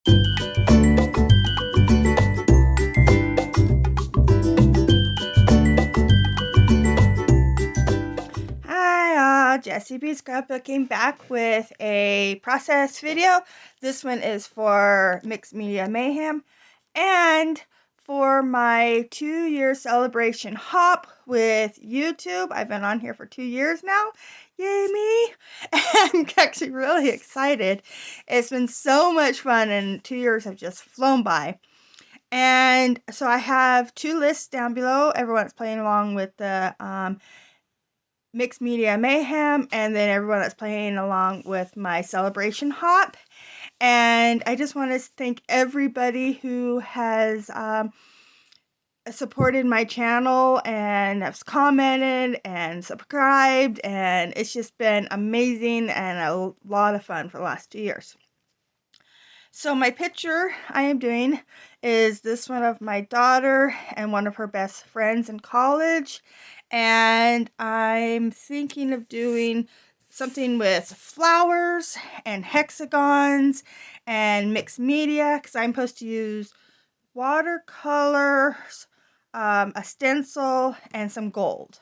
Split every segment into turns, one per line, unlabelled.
Hi, Jessie B Scrapbooking back with a process video. This one is for Mixed Media Mayhem and for my 2-year celebration hop with YouTube. I've been on here for 2 years now. Yay me! I'm actually really excited. It's been so much fun and 2 years have just flown by. And so I have 2 lists down below. Everyone's playing along with the Mixed Media Mayhem, and then everyone that's playing along with my celebration hop. And I just want to thank everybody who has supported my channel and has commented and subscribed, and it's just been amazing and a lot of fun for the last 2 years. So my picture I am doing is this one of my daughter and one of her best friends in college. And I'm thinking of doing something with flowers and hexagons and mixed media, because I'm supposed to use watercolors, a stencil, and some gold.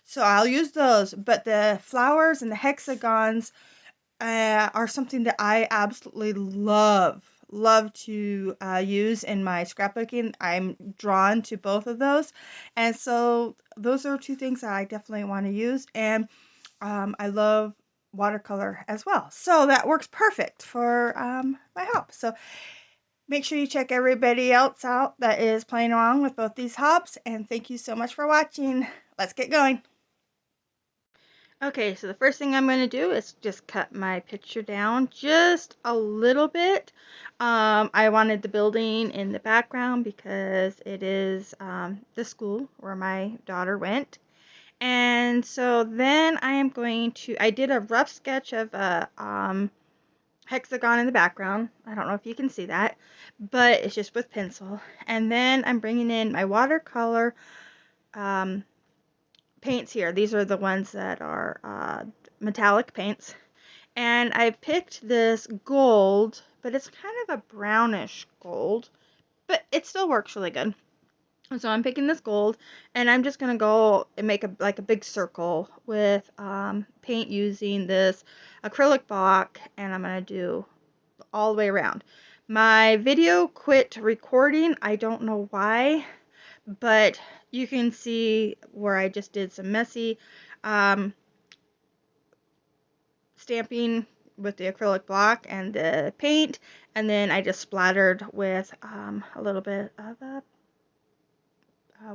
So I'll use those, but the flowers and the hexagons are something that I absolutely love to use in my scrapbooking. I'm drawn to both of those, and so those are 2 things that I definitely want to use. And I love watercolor as well, so that works perfect for my hop. So make sure you check everybody else out that is playing along with both these hops, and thank you so much for watching. Let's get going. Okay, so the first thing I'm going to do is just cut my picture down just a little bit. I wanted the building in the background because it is the school where my daughter went. And so then I did a rough sketch of a hexagon in the background. I don't know if you can see that, but it's just with pencil. And then I'm bringing in my watercolor paints here. These are the ones that are metallic paints. And I picked this gold, but it's kind of a brownish gold, but it still works really good. So I'm picking this gold, and I'm just going to go and make a big circle with paint using this acrylic block, and I'm going to do all the way around. My video quit recording. I don't know why, but you can see where I just did some messy stamping with the acrylic block and the paint, and then I just splattered with a little bit of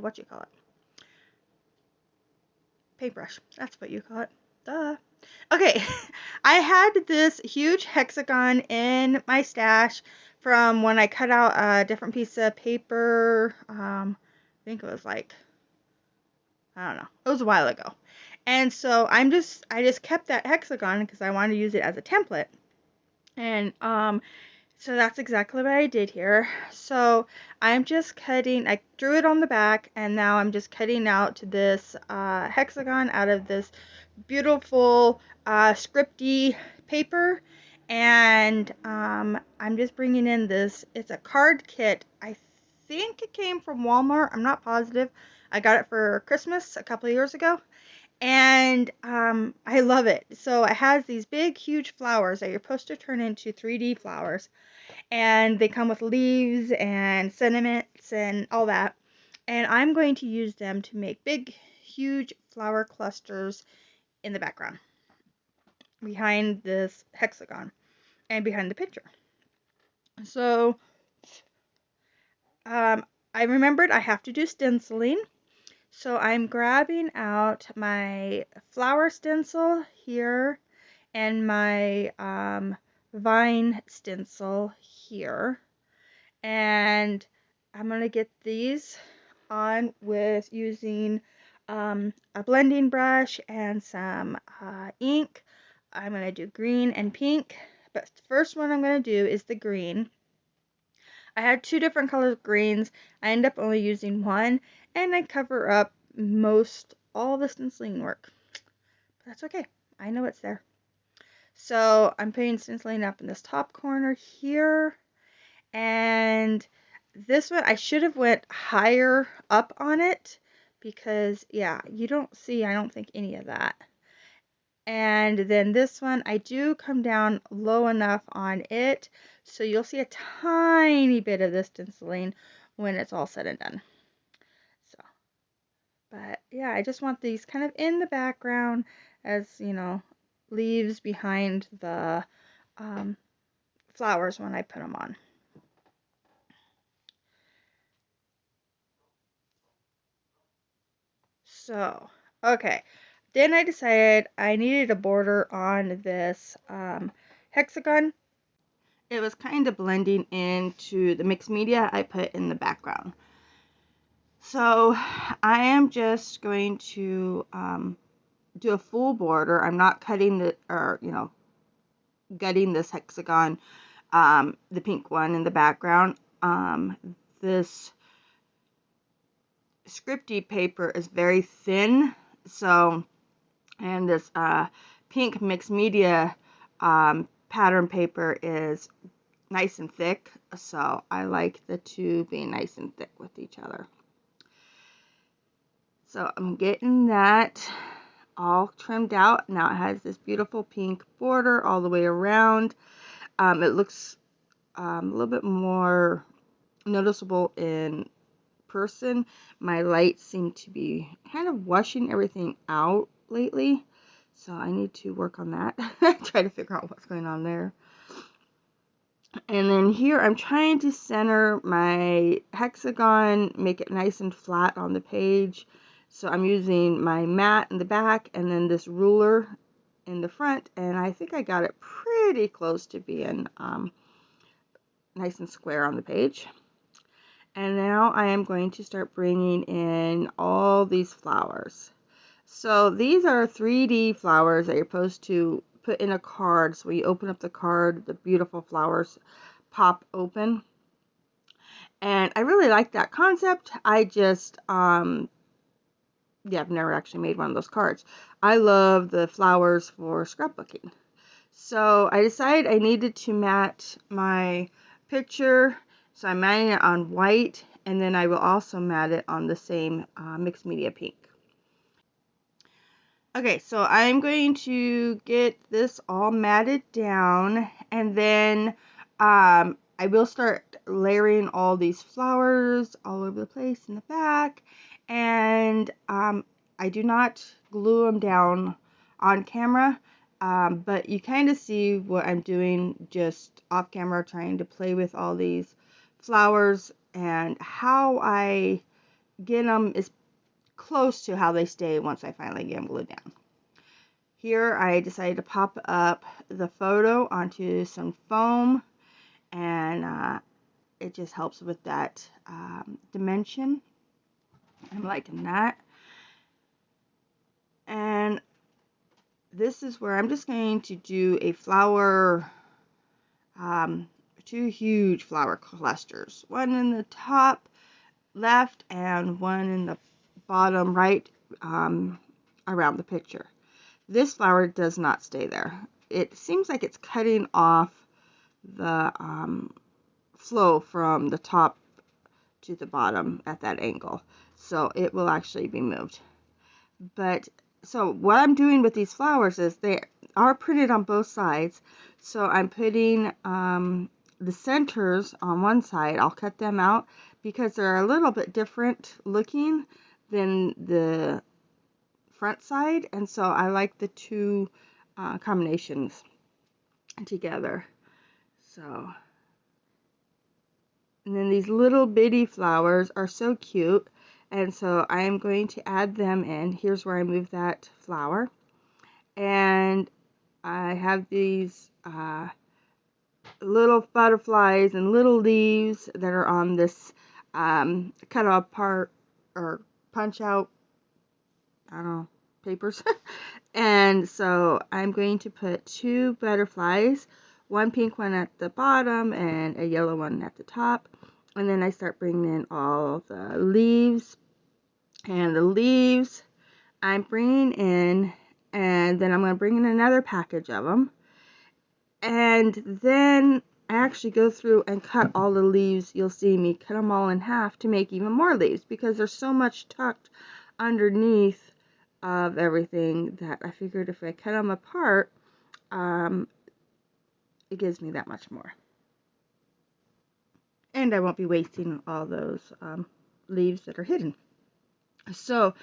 what you call it, paintbrush. That's what you call it. Duh. Okay, I had this huge hexagon in my stash from when I cut out a different piece of paper. I think it was like, I don't know, it was a while ago. And so I just kept that hexagon because I wanted to use it as a template. And so that's exactly what I did here. So I'm just cutting, I drew it on the back, and now I'm just cutting out this hexagon out of this beautiful scripty paper. And I'm just bringing in this, it's a card kit. I think it came from Walmart. I'm not positive. I got it for Christmas a couple of years ago. And I love it. So it has these big, huge flowers that you're supposed to turn into 3D flowers. And they come with leaves and sentiments and all that. And I'm going to use them to make big, huge flower clusters in the background behind this hexagon and behind the picture. So I remembered I have to do stenciling. So I'm grabbing out my flower stencil here and my vine stencil here. And I'm going to get these on with using a blending brush and some ink. I'm going to do green and pink. But the first one I'm going to do is the green. I had 2 different colors of greens. I end up only using one, and I cover up all the stenciling work. But that's okay. I know it's there. So I'm putting stenciling up in this top corner here, And this one, I should have went higher up on it because, yeah, you don't see, I don't think, any of that. And then this one, I do come down low enough on it, so you'll see a tiny bit of this stenciling when it's all said and done. So, but yeah, I just want these kind of in the background as, leaves behind the um, flowers when I put them on. So, okay. Then I decided I needed a border on this hexagon. It was kind of blending into the mixed media I put in the background. So I am just going to do a full border. I'm not cutting gutting this hexagon, the pink one in the background. This scripty paper is very thin, so, and this pink mixed media pattern paper is nice and thick, so I like the two being nice and thick with each other. So I'm getting that all trimmed out. Now it has this beautiful pink border all the way around. It looks a little bit more noticeable in person. My lights seem to be kind of washing everything out lately, so I need to work on that. Try to figure out what's going on there. And then here I'm trying to center my hexagon, make it nice and flat on the page. So I'm using my mat in the back and then this ruler in the front, and I think I got it pretty close to being nice and square on the page. And now I am going to start bringing in all these flowers. So these are 3D flowers that you're supposed to put in a card. So when you open up the card, the beautiful flowers pop open. And I really like that concept. I just, I've never actually made one of those cards. I love the flowers for scrapbooking. So I decided I needed to mat my picture. So I'm matting it on white, and then I will also mat it on the same mixed media pink. Okay, so I'm going to get this all matted down, and then I will start layering all these flowers all over the place in the back, and I do not glue them down on camera, but you kind of see what I'm doing just off camera, trying to play with all these flowers, and how I get them is close to how they stay once I finally get them glued down. Here I decided to pop up the photo onto some foam, and it just helps with that dimension. I'm liking that. And this is where I'm just going to do a flower, two huge flower clusters, one in the top left and one in the bottom right, around the picture. This flower does not stay there. It seems like it's cutting off the flow from the top to the bottom at that angle. So it will actually be moved. But so what I'm doing with these flowers is they are printed on both sides. So I'm putting the centers on one side. I'll cut them out because they're a little bit different looking than the front side, and so I like the two combinations together. So, and then these little bitty flowers are so cute, and so I am going to add them in. Here's where I move that flower, and I have these little butterflies and little leaves that are on this cut apart or punch out, I don't know, papers. And so I'm going to put two butterflies, one pink one at the bottom and a yellow one at the top. And then I start bringing in all the leaves. And the leaves I'm bringing in, and then I'm going to bring in another package of them. And then I actually go through and cut all the leaves. You'll see me cut them all in half to make even more leaves because there's so much tucked underneath of everything that I figured if I cut them apart, it gives me that much more. And I won't be wasting all those leaves that are hidden. So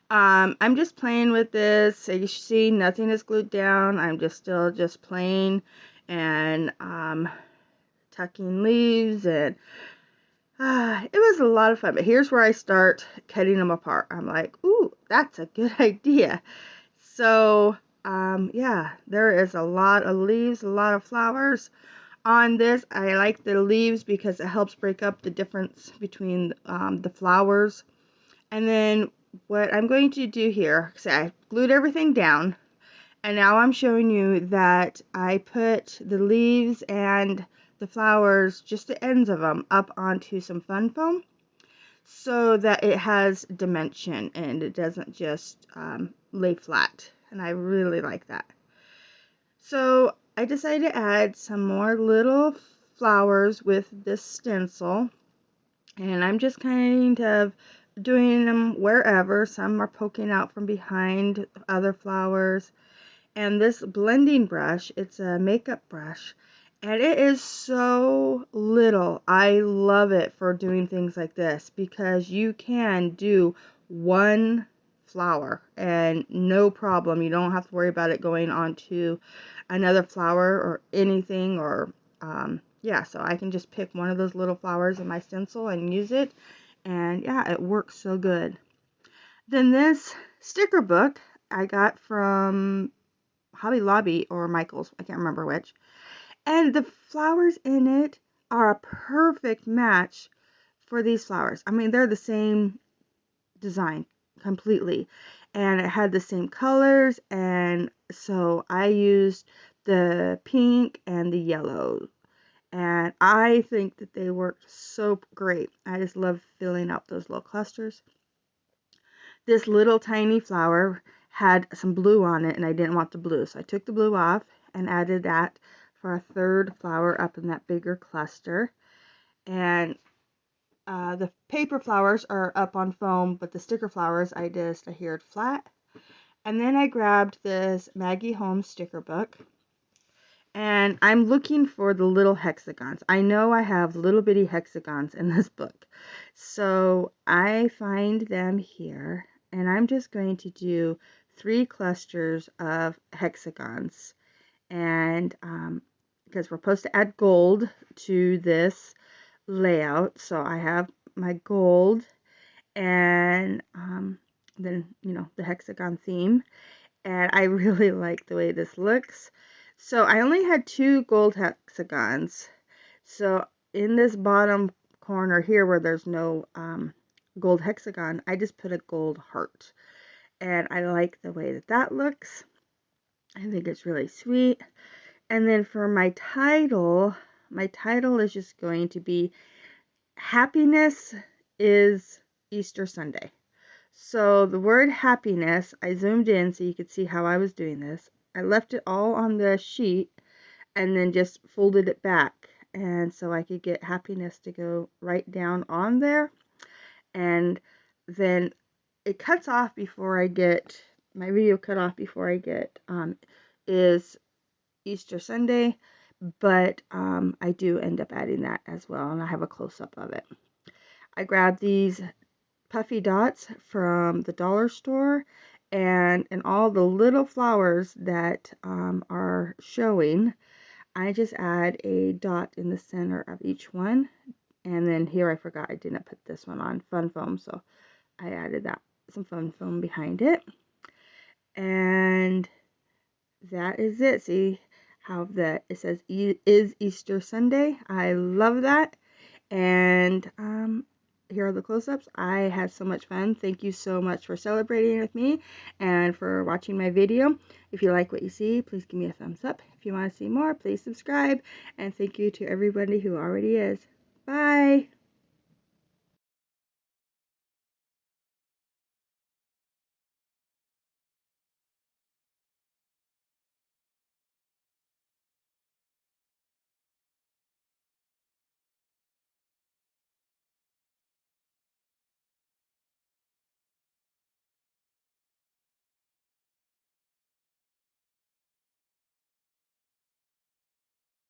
I'm just playing with this. As you see, nothing is glued down. I'm still just playing and tucking leaves, and it was a lot of fun. But here's where I start cutting them apart. I'm like, ooh, that's a good idea. So yeah, there is a lot of leaves, a lot of flowers on this. I like the leaves because it helps break up the difference between the flowers. And then what I'm going to do here, so I glued everything down, and now I'm showing you that I put the leaves and the flowers, just the ends of them, up onto some fun foam so that it has dimension and it doesn't just lay flat. And I really like that. So I decided to add some more little flowers with this stencil, and I'm just kind of doing them wherever. Some are poking out from behind other flowers. And this blending brush, it's a makeup brush, and it is so little. I love it for doing things like this because you can do one flower and no problem. You don't have to worry about it going onto another flower or anything, or yeah, so I can just pick one of those little flowers in my stencil and use it, and yeah, it works so good. Then this sticker book I got from Hobby Lobby or Michael's, I can't remember which, and the flowers in it are a perfect match for these flowers. I mean, they're the same design completely, and it had the same colors, and so I used the pink and the yellow, and I think that they worked so great. I just love filling out those little clusters. This little tiny flower had some blue on it, and I didn't want the blue, so I took the blue off and added that for a third flower up in that bigger cluster. And the paper flowers are up on foam, but the sticker flowers I adhered flat. And then I grabbed this Maggie Holmes sticker book, and I'm looking for the little hexagons. I know I have little bitty hexagons in this book, so I find them here, and I'm just going to do 3 clusters of hexagons. And because we're supposed to add gold to this layout, so I have my gold, and then, you know, the hexagon theme, and I really like the way this looks. So I only had 2 gold hexagons. So in this bottom corner here where there's no gold hexagon, I just put a gold heart, and I like the way that that looks. I think it's really sweet. And then for my title is just going to be Happiness is Easter Sunday. So the word happiness, I zoomed in so you could see how I was doing this. I left it all on the sheet and then just folded it back, and so I could get happiness to go right down on there. And then it cuts off before I get my video cut off before I get is Easter Sunday, but I do end up adding that as well, and I have a close-up of it. I grabbed these puffy dots from the dollar store, and all the little flowers that are showing, I just add a dot in the center of each one. And then here I forgot I didn't put this one on fun foam, so I added that some fun foam behind it. And that is it. See how it says is Easter Sunday. I love that. And here are the close-ups. I had so much fun. Thank you so much for celebrating with me and for watching my video. If you like what you see, please give me a thumbs up. If you want to see more, please subscribe. And thank you to everybody who already is. Bye!